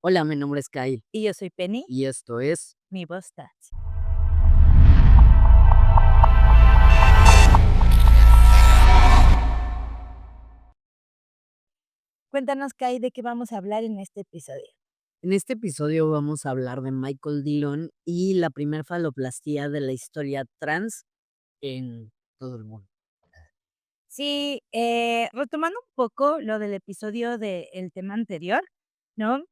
Hola, mi nombre es Kyle Y yo soy Penny, y esto es mi voz trans. Cuéntanos, Kai, ¿de qué vamos a hablar en este episodio? en este episodio vamos a hablar de Michael Dillon y la primer faloplastía de la historia trans en todo el mundo. Sí, retomando un poco lo del episodio del tema anterior, ¿no?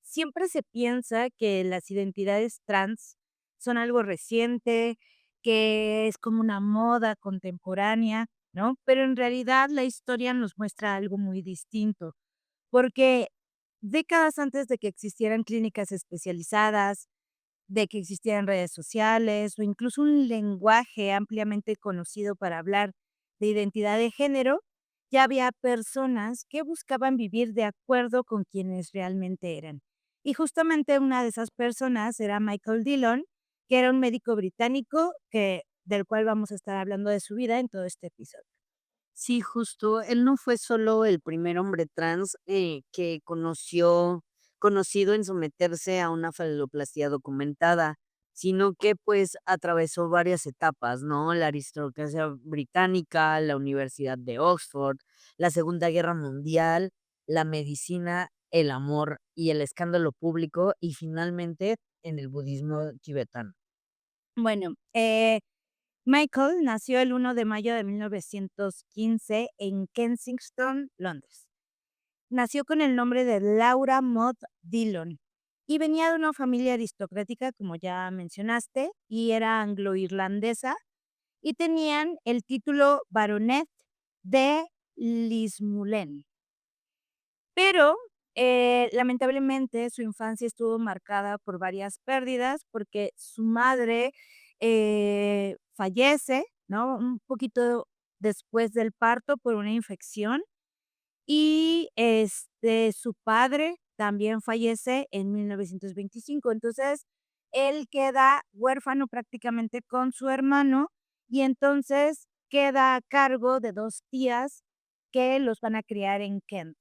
Siempre se piensa que las identidades trans son algo reciente, que es como una moda contemporánea, ¿no? Pero en realidad la historia nos muestra algo muy distinto. Porque décadas antes de que existieran clínicas especializadas, de que existieran redes sociales o incluso un lenguaje ampliamente conocido para hablar de identidad de género, ya había personas que buscaban vivir de acuerdo con quienes realmente eran. Y justamente una de esas personas era Michael Dillon, que era un médico británico del cual vamos a estar hablando de su vida en todo este episodio. Sí, justo, él no fue solo el primer hombre trans que conocido en someterse a una faloplastía documentada, sino que pues atravesó varias etapas, ¿no? La aristocracia británica, la Universidad de Oxford, la Segunda Guerra Mundial, la medicina, el amor y el escándalo público y finalmente en el budismo tibetano. Bueno, Michael nació el 1 de mayo de 1915 en Kensington, Londres. Nació con el nombre de Laura Maud Dillon y venía de una familia aristocrática, como ya mencionaste, y era anglo-irlandesa, y tenían el título baronet de Lismullen. Pero, lamentablemente, su infancia estuvo marcada por varias pérdidas, porque su madre, fallece, ¿no? Un poquito después del parto por una infección, y, su padre también fallece en 1925. Entonces, él queda huérfano prácticamente con su hermano, y entonces queda a cargo de 2 tías que los van a criar en Kent.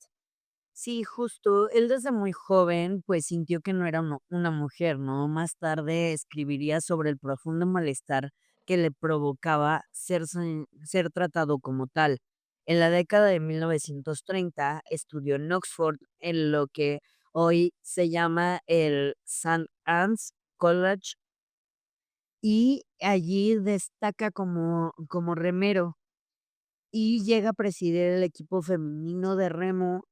Sí, justo, él desde muy joven, pues sintió que no era una mujer, ¿no? Más tarde escribiría sobre el profundo malestar que le provocaba ser tratado como tal. En la década de 1930 estudió en Oxford, en lo que hoy se llama el St. Anne's College, y allí destaca como remero y llega a presidir el equipo femenino de remo,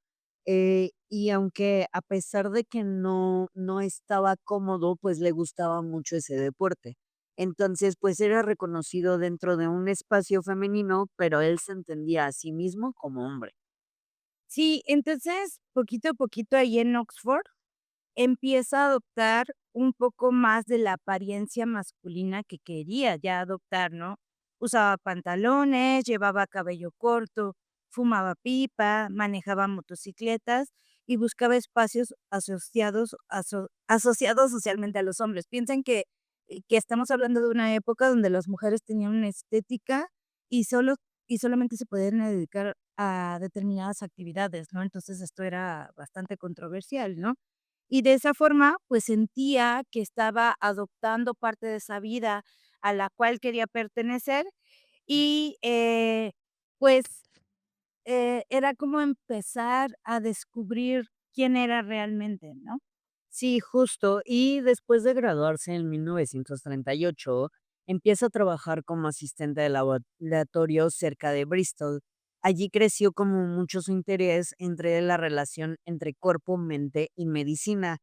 y aunque a pesar de que no estaba cómodo, pues le gustaba mucho ese deporte. Entonces, pues era reconocido dentro de un espacio femenino, pero él se entendía a sí mismo como hombre. Sí, entonces, poquito a poquito ahí en Oxford, empieza a adoptar un poco más de la apariencia masculina que quería ya adoptar, ¿no? Usaba pantalones, llevaba cabello corto, fumaba pipa, manejaba motocicletas y buscaba espacios asociados socialmente a los hombres. Piensen que estamos hablando de una época donde las mujeres tenían una estética y solamente se podían dedicar a determinadas actividades, ¿no? Entonces, esto era bastante controversial, ¿no? Y de esa forma, pues, sentía que estaba adoptando parte de esa vida a la cual quería pertenecer y, pues, era como empezar a descubrir quién era realmente, ¿no? Sí, justo. Y después de graduarse en 1938, empieza a trabajar como asistente de laboratorio cerca de Bristol. Allí creció como mucho su interés entre la relación entre cuerpo, mente y medicina.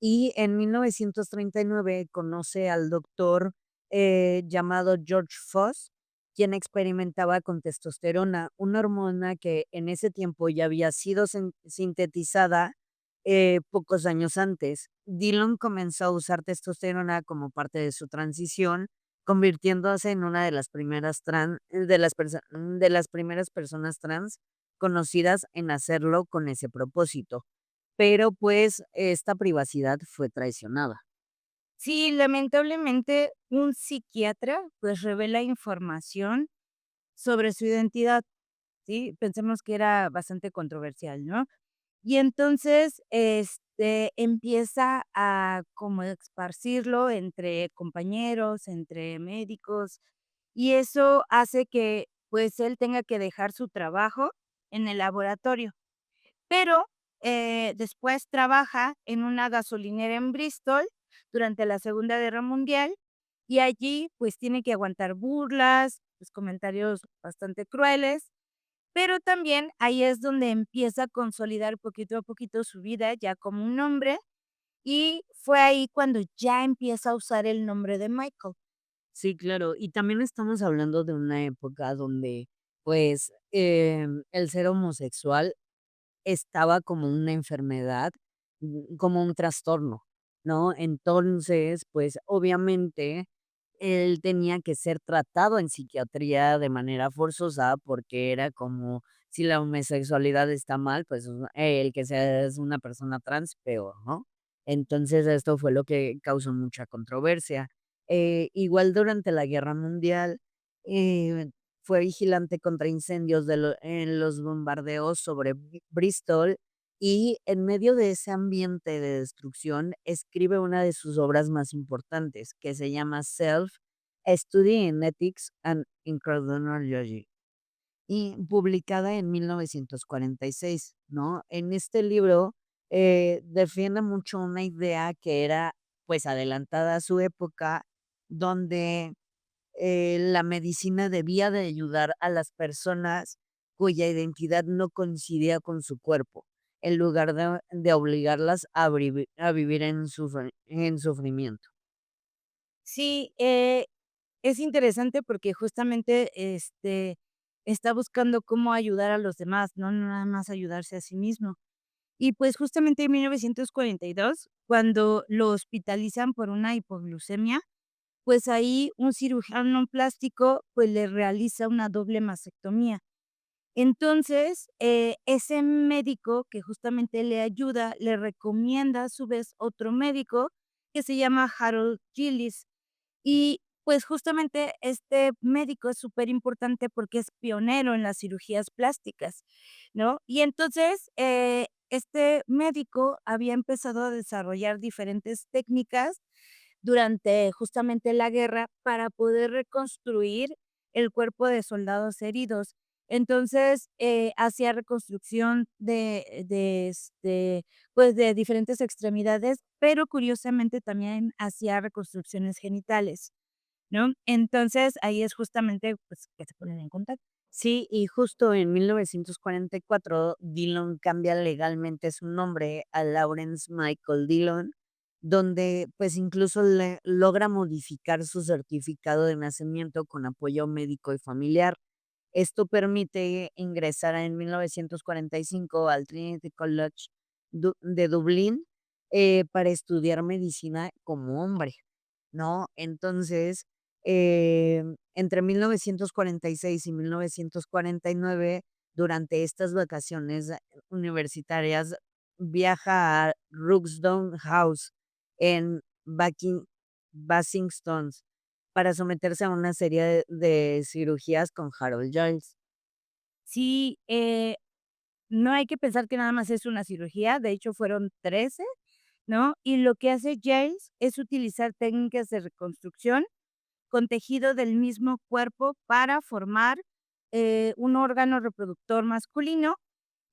Y en 1939 conoce al doctor llamado George Foss, quien experimentaba con testosterona, una hormona que en ese tiempo ya había sido sintetizada pocos años antes. Dillon comenzó a usar testosterona como parte de su transición, convirtiéndose en una de las primeras de las primeras personas trans conocidas en hacerlo con ese propósito. Pero pues esta privacidad fue traicionada. Sí, lamentablemente, un psiquiatra, pues, revela información sobre su identidad, ¿sí? Pensemos que era bastante controversial, ¿no? Y entonces, empieza a como esparcirlo entre compañeros, entre médicos, y eso hace que, pues, él tenga que dejar su trabajo en el laboratorio. Pero, después trabaja en una gasolinera en Bristol durante la Segunda Guerra Mundial, y allí, pues, tiene que aguantar burlas, pues, comentarios bastante crueles, pero también ahí es donde empieza a consolidar poquito a poquito su vida ya como un hombre, y fue ahí cuando ya empieza a usar el nombre de Michael. Sí, claro. Y también estamos hablando de una época donde, pues, el ser homosexual estaba como una enfermedad, como un trastorno, ¿no? Entonces, pues, obviamente, él tenía que ser tratado en psiquiatría de manera forzosa, porque era como, si la homosexualidad está mal, pues, el que seas una persona trans, peor, ¿no? Entonces, esto fue lo que causó mucha controversia. Igual durante la Guerra Mundial, eh fue vigilante contra incendios en los bombardeos sobre Bristol, y en medio de ese ambiente de destrucción escribe una de sus obras más importantes, que se llama Self, A Study in Ethics and in Chronology, y publicada en 1946, ¿no? En este libro, defiende mucho una idea que era, pues, adelantada a su época, donde la medicina debía de ayudar a las personas cuya identidad no coincidía con su cuerpo, en lugar de obligarlas a vivir en sufrimiento. Sí, es interesante porque justamente, está buscando cómo ayudar a los demás, no nada más ayudarse a sí mismo. Y, pues, justamente en 1942, cuando lo hospitalizan por una hipoglucemia, pues, ahí un cirujano plástico, pues, le realiza una doble mastectomía. Entonces, ese médico que justamente le ayuda, le recomienda a su vez otro médico que se llama Harold Gillis. Y, pues, justamente este médico es súper importante porque es pionero en las cirugías plásticas, ¿no? Y entonces, este médico había empezado a desarrollar diferentes técnicas durante justamente la guerra para poder reconstruir el cuerpo de soldados heridos. Entonces, hacía reconstrucción pues, de diferentes extremidades, pero curiosamente también hacía reconstrucciones genitales, ¿no? Entonces, ahí es justamente, pues, que se ponen en contacto. Sí, y justo en 1944, Dillon cambia legalmente su nombre a Lawrence Michael Dillon, donde pues incluso logra modificar su certificado de nacimiento con apoyo médico y familiar. Esto permite ingresar en 1945 al Trinity College de Dublín, para estudiar medicina como hombre, ¿no? Entonces, entre 1946 y 1949, durante estas vacaciones universitarias, viaja a Ruxton House en Basingstoke para someterse a una serie de cirugías con Harold Joyce. Sí, no hay que pensar que nada más es una cirugía, de hecho fueron 13, ¿no? Y lo que hace Giles es utilizar técnicas de reconstrucción con tejido del mismo cuerpo para formar, un órgano reproductor masculino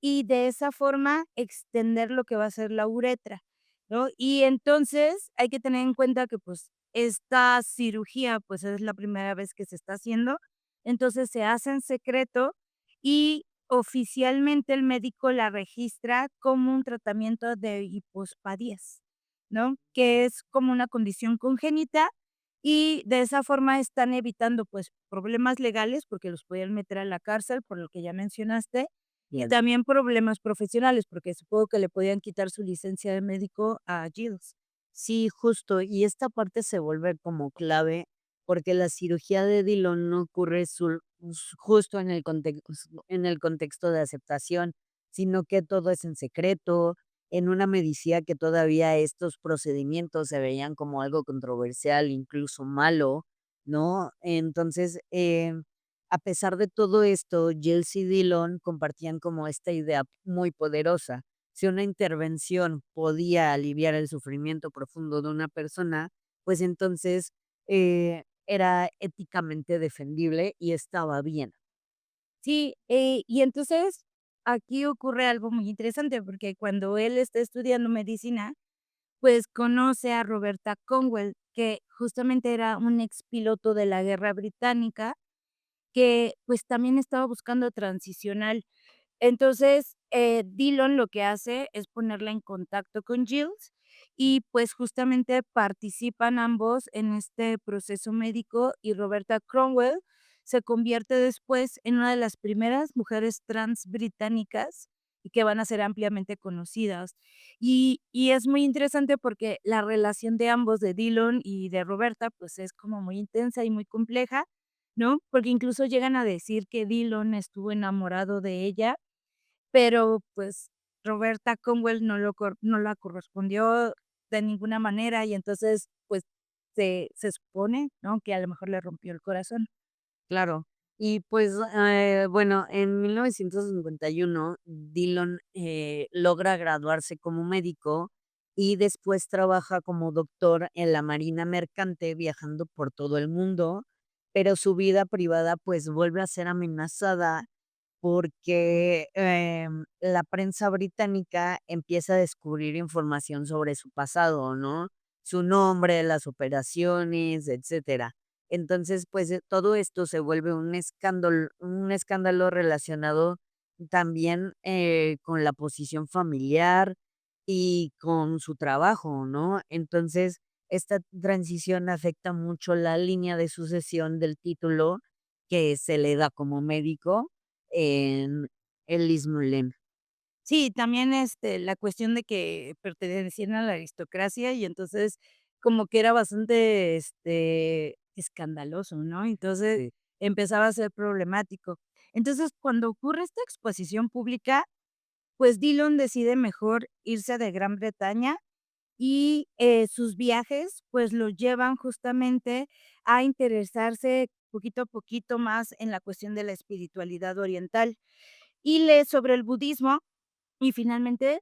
y de esa forma extender lo que va a ser la uretra, ¿no? Y entonces hay que tener en cuenta que, pues, esta cirugía, pues, es la primera vez que se está haciendo, entonces se hace en secreto y oficialmente el médico la registra como un tratamiento de hipospadias, ¿no? Que es como una condición congénita y de esa forma están evitando, pues, problemas legales, porque los podían meter a la cárcel, por lo que ya mencionaste, y también problemas profesionales, porque supongo que le podían quitar su licencia de médico a Giles. Sí, justo, y esta parte se vuelve como clave, porque la cirugía de Dillon no ocurre justo en el contexto de aceptación, sino que todo es en secreto, en una medicina que todavía estos procedimientos se veían como algo controversial, incluso malo, ¿no? Entonces, a pesar de todo esto, Giles y Dillon compartían como esta idea muy poderosa. si una intervención podía aliviar el sufrimiento profundo de una persona, pues entonces, era éticamente defendible y estaba bien. Sí, y entonces aquí ocurre algo muy interesante, porque cuando él está estudiando medicina, pues conoce a Roberta Conwell, que justamente era un expiloto de la guerra británica, que pues también estaba buscando transicional. Entonces, Dillon lo que hace es ponerla en contacto con Giles y, pues, justamente participan ambos en este proceso médico y Roberta Cromwell se convierte después en una de las primeras mujeres trans británicas y que van a ser ampliamente conocidas. Y es muy interesante porque la relación de ambos, de Dillon y de Roberta, pues, es como muy intensa y muy compleja, ¿no? Porque incluso llegan a decir que Dillon estuvo enamorado de ella, pero, pues, Roberta Conwell no la correspondió de ninguna manera, y entonces, pues, se supone, ¿no?, que a lo mejor le rompió el corazón. Claro. Y pues, bueno, en 1951, Dillon, logra graduarse como médico y después trabaja como doctor en la marina mercante, viajando por todo el mundo, pero su vida privada, pues, vuelve a ser amenazada porque, la prensa británica empieza a descubrir información sobre su pasado, ¿no? Su nombre, las operaciones, etcétera. Entonces, pues, todo esto se vuelve un escándalo relacionado también, con la posición familiar y con su trabajo, ¿no? Entonces, esta transición afecta mucho la línea de sucesión del título que se le da como médico en el Lismulén. Sí, también, la cuestión de que pertenecían a la aristocracia y entonces como que era bastante, escandaloso, ¿no? Entonces Sí, empezaba a ser problemático. Entonces, cuando ocurre esta exposición pública, pues Dillon decide mejor irse de Gran Bretaña y, sus viajes, pues, lo llevan justamente a interesarse poquito a poquito más en la cuestión de la espiritualidad oriental, y lee sobre el budismo, y finalmente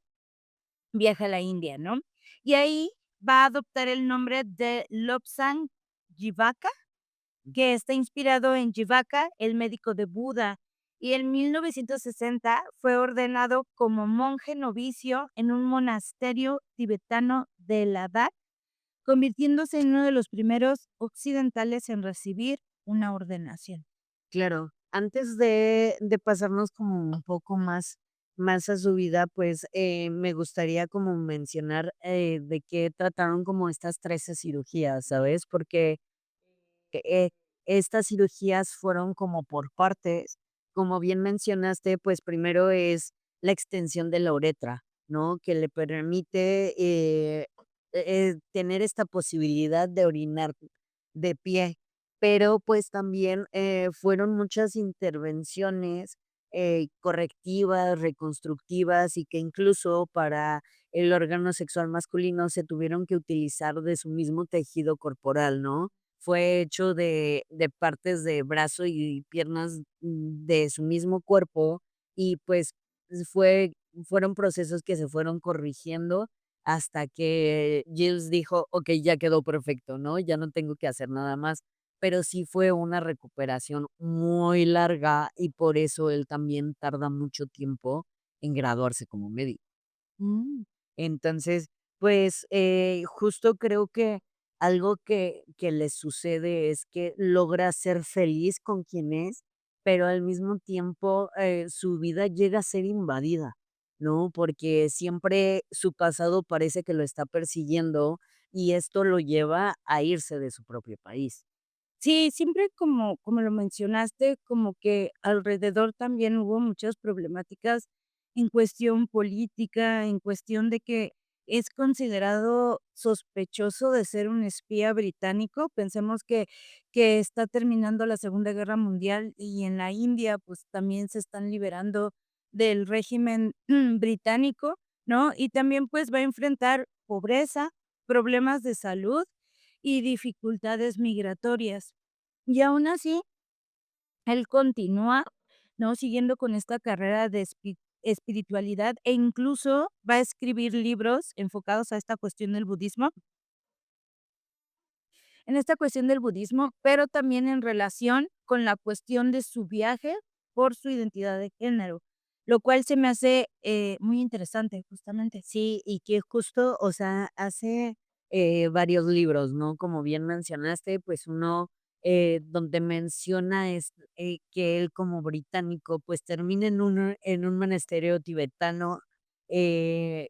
viaja a la India, ¿no? Y ahí va a adoptar el nombre de Lobsang Jivaka, que está inspirado en Jivaka, el médico de Buda, y en 1960 fue ordenado como monje novicio en un monasterio tibetano de Ladakh, convirtiéndose en uno de los primeros occidentales en recibir una ordenación. claro. Antes de pasarnos como un poco más a su vida, pues, me gustaría como mencionar, de qué trataron como estas 13 cirugías, ¿sabes? Porque estas cirugías fueron como por partes. Como bien mencionaste, pues primero es la extensión de la uretra, ¿no? Que le permite tener esta posibilidad de orinar de pie. Pero pues también fueron muchas intervenciones correctivas, reconstructivas y que incluso para el órgano sexual masculino se tuvieron que utilizar de su mismo tejido corporal, ¿no? Fue hecho de partes de brazo y piernas, de su mismo cuerpo, y pues, fueron procesos que se fueron corrigiendo hasta que Giles dijo: "Okey, ya quedó perfecto", ¿no? Ya no tengo que hacer nada más. Pero sí fue una recuperación muy larga, y por eso él también tarda mucho tiempo en graduarse como médico. Mm. Entonces, pues, justo creo que algo que le sucede es que logra ser feliz con quien es, pero al mismo tiempo, su vida llega a ser invadida, ¿no? Porque siempre su pasado parece que lo está persiguiendo, y esto lo lleva a irse de su propio país. Sí, siempre como lo mencionaste, como que alrededor también hubo muchas problemáticas en cuestión política, en cuestión de que es considerado sospechoso de ser un espía británico. Pensemos que está terminando la Segunda Guerra Mundial y en la India, pues, también se están liberando del régimen británico, ¿no? Y también, pues, va a enfrentar pobreza, problemas de salud y dificultades migratorias. Y aún así, él continúa, ¿no?, siguiendo con esta carrera de espiritualidad e incluso va a escribir libros enfocados a esta cuestión del budismo en esta cuestión del budismo, pero también en relación con la cuestión de su viaje por su identidad de género, lo cual se me hace, muy interesante, justamente. Sí, y que justo, o sea, hace, varios libros, ¿no? Como bien mencionaste, pues uno, donde menciona que él como británico, pues termina en un monasterio tibetano, eh,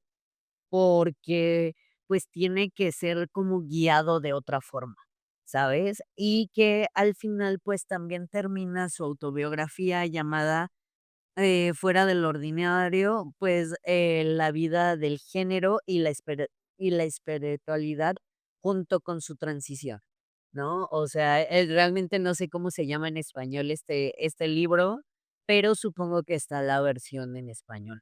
porque, pues, tiene que ser como guiado de otra forma, ¿sabes? Y que al final, pues, también termina su autobiografía llamada fuera del ordinario, pues, la vida del género y la espiritualidad junto con su transición, ¿no? O sea, realmente no sé cómo se llama en español este libro, pero supongo que está la versión en español.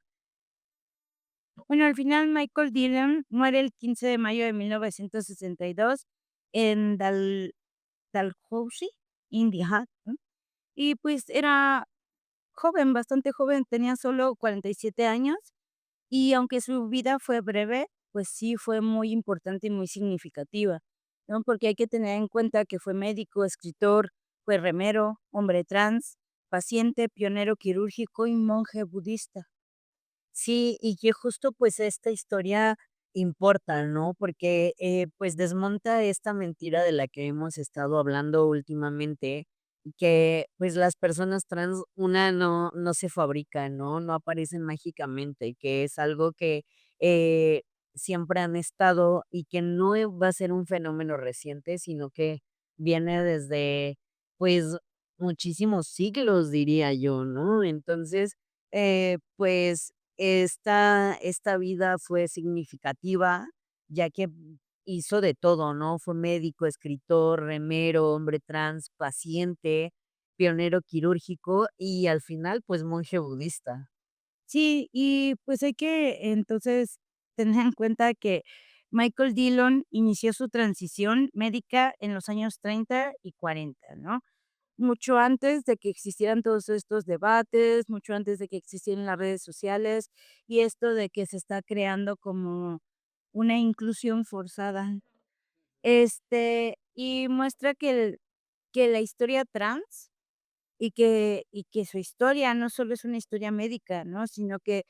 Bueno, al final Michael Dillon muere el 15 de mayo de 1962 en Dalhousie, India, ¿no? Y pues era joven, bastante joven, tenía solo 47 años y aunque su vida fue breve, pues sí fue muy importante y muy significativa, ¿no? Porque hay que tener en cuenta que fue médico, escritor, fue remero, hombre trans, paciente, pionero quirúrgico y monje budista. Sí, y que justo, pues, esta historia importa, ¿no? Porque, pues, desmonta esta mentira de la que hemos estado hablando últimamente, que, pues, las personas trans, una, no se fabrican, ¿no? No aparecen mágicamente, que es algo que, eh, siempre han estado y que no va a ser un fenómeno reciente, sino que viene desde, pues, muchísimos siglos, diría yo, ¿no? Entonces, pues esta vida fue significativa, ya que hizo de todo, ¿no? Fue médico, escritor, remero, hombre trans, paciente, pionero quirúrgico y al final, pues, monje budista. Sí, y pues hay que entonces tener en cuenta que Michael Dillon inició su transición médica en los años 30 y 40, ¿no? Mucho antes de que existieran todos estos debates, mucho antes de que existieran las redes sociales y esto de que se está creando como una inclusión forzada. Y muestra que la historia trans y que su historia no solo es una historia médica, ¿no? Sino que,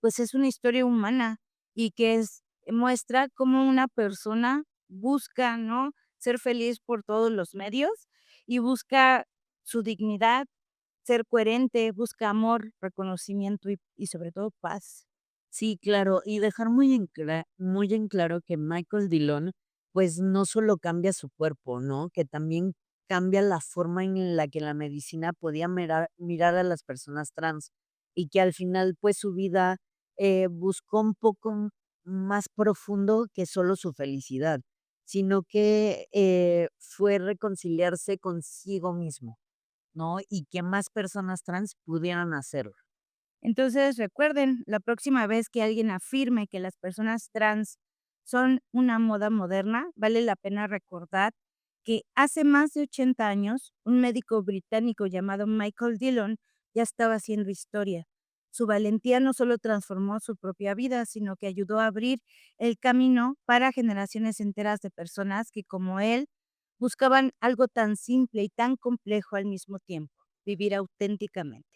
pues, es una historia humana y que muestra cómo una persona busca, ¿no?, ser feliz por todos los medios y busca su dignidad, ser coherente, busca amor, reconocimiento y sobre todo paz. Sí, claro, y dejar muy en claro que Michael Dillon, pues, no solo cambia su cuerpo, ¿no? Que también cambia la forma en la que la medicina podía mirar a las personas trans, y que al final, pues, su vida, buscó un poco más profundo que solo su felicidad, sino que, fue reconciliarse consigo mismo, ¿no? Y que más personas trans pudieran hacerlo. Entonces, recuerden, la próxima vez que alguien afirme que las personas trans son una moda moderna, vale la pena recordar que hace más de 80 años, un médico británico llamado Michael Dillon ya estaba haciendo historia. Su valentía no solo transformó su propia vida, sino que ayudó a abrir el camino para generaciones enteras de personas que, como él, buscaban algo tan simple y tan complejo al mismo tiempo, vivir auténticamente.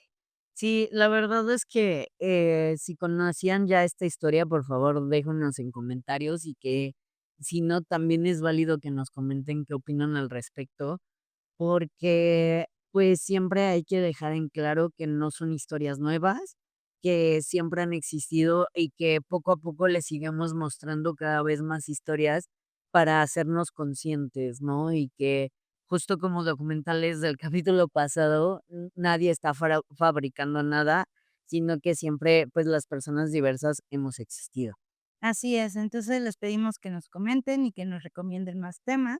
Sí, la verdad es que, si conocían ya esta historia, por favor, déjenos en comentarios y que, si no, también es válido que nos comenten qué opinan al respecto, porque, pues, siempre hay que dejar en claro que no son historias nuevas, que siempre han existido y que poco a poco les seguimos mostrando cada vez más historias para hacernos conscientes, ¿no? Y que justo como documentales del capítulo pasado, nadie está fabricando nada, sino que siempre, pues, las personas diversas hemos existido. Así es, entonces les pedimos que nos comenten y que nos recomienden más temas.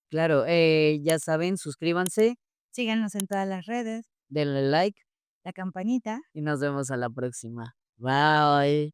Claro, ya saben, suscríbanse, Síganos en todas las redes, denle like la campanita. y nos vemos a la próxima. Bye.